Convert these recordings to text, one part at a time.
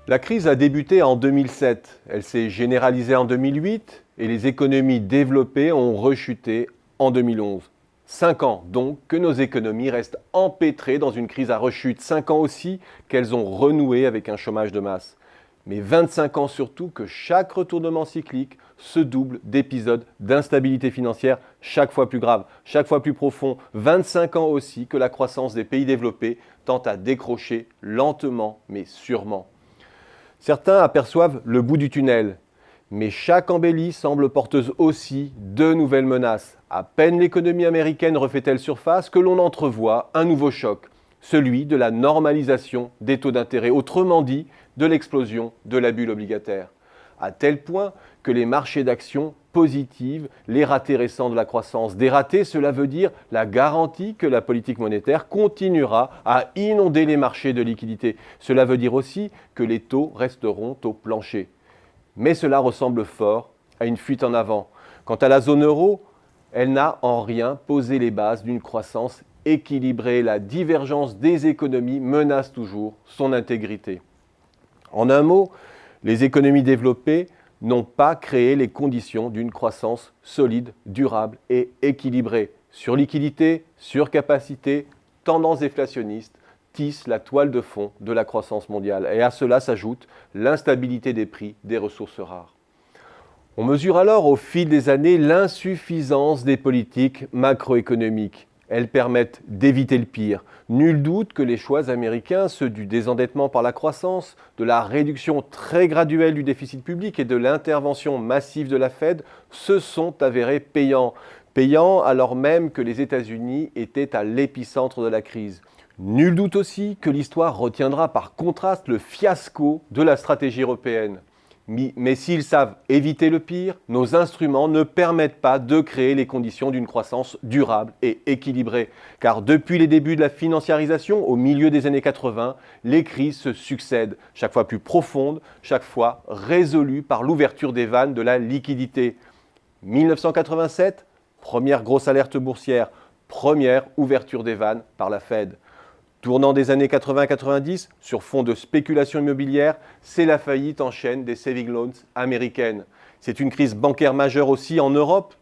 La crise a débuté en 2007, elle s'est généralisée en 2008 et les économies développées ont rechuté en 2011. 5 ans donc que nos économies restent empêtrées dans une crise à rechute. 5 ans aussi qu'elles ont renoué avec un chômage de masse. Mais 25 ans surtout que chaque retournement cyclique se double d'épisodes d'instabilité financière chaque fois plus graves, chaque fois plus profonds. 25 ans aussi que la croissance des pays développés tente à décrocher lentement mais sûrement. Certains aperçoivent le bout du tunnel, mais chaque embellie semble porteuse aussi de nouvelles menaces. À peine l'économie américaine refait-elle surface que l'on entrevoit un nouveau choc, celui de la normalisation des taux d'intérêt, autrement dit de l'explosion de la bulle obligataire. À tel point que les marchés d'actions positives, les ratés récents de la croissance. Des ratés, cela veut dire la garantie que la politique monétaire continuera à inonder les marchés de liquidités. Cela veut dire aussi que les taux resteront au plancher. Mais cela ressemble fort à une fuite en avant. Quant à la zone euro, elle n'a en rien posé les bases d'une croissance équilibrée. La divergence des économies menace toujours son intégrité. En un mot, les économies développées n'ont pas créé les conditions d'une croissance solide, durable et équilibrée. Surliquidité, surcapacité, tendance déflationniste tissent la toile de fond de la croissance mondiale. Et à cela s'ajoute l'instabilité des prix des ressources rares. On mesure alors au fil des années l'insuffisance des politiques macroéconomiques. Elles permettent d'éviter le pire. Nul doute que les choix américains, ceux du désendettement par la croissance, de la réduction très graduelle du déficit public et de l'intervention massive de la Fed, se sont avérés payants. Payants alors même que les États-Unis étaient à l'épicentre de la crise. Nul doute aussi que l'histoire retiendra par contraste le fiasco de la stratégie européenne. Mais s'ils savent éviter le pire, nos instruments ne permettent pas de créer les conditions d'une croissance durable et équilibrée. Car depuis les débuts de la financiarisation, au milieu des années 80, les crises se succèdent, chaque fois plus profondes, chaque fois résolues par l'ouverture des vannes de la liquidité. 1987, première grosse alerte boursière, première ouverture des vannes par la Fed. Tournant des années 80-90, sur fond de spéculation immobilière, c'est la faillite en chaîne des saving loans américaines. C'est une crise bancaire majeure aussi en Europe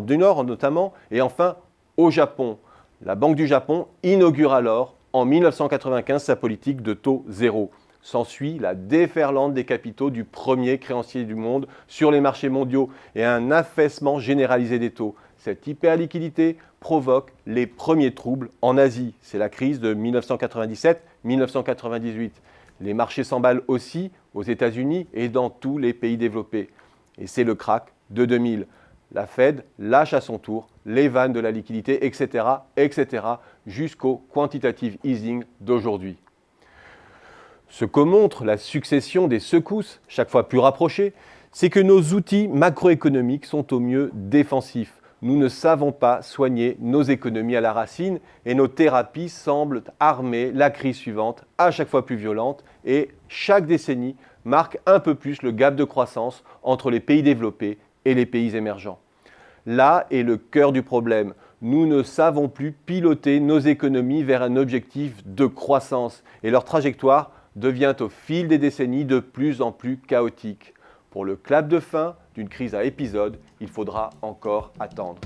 du Nord notamment, et enfin au Japon. La Banque du Japon inaugure alors, en 1995, sa politique de taux zéro. S'ensuit la déferlante des capitaux du premier créancier du monde sur les marchés mondiaux et un affaissement généralisé des taux. Cette hyperliquidité provoque les premiers troubles en Asie. C'est la crise de 1997-1998. Les marchés s'emballent aussi aux États-Unis et dans tous les pays développés. Et c'est le krach de 2000. La Fed lâche à son tour les vannes de la liquidité, etc., jusqu'au quantitative easing d'aujourd'hui. Ce que montre la succession des secousses, chaque fois plus rapprochées, c'est que nos outils macroéconomiques sont au mieux défensifs. Nous ne savons pas soigner nos économies à la racine et nos thérapies semblent armer la crise suivante, à chaque fois plus violente, et chaque décennie marque un peu plus le gap de croissance entre les pays développés et les pays émergents. Là est le cœur du problème. Nous ne savons plus piloter nos économies vers un objectif de croissance et leur trajectoire devient au fil des décennies de plus en plus chaotique. Pour le clap de fin d'une crise à épisode, il faudra encore attendre.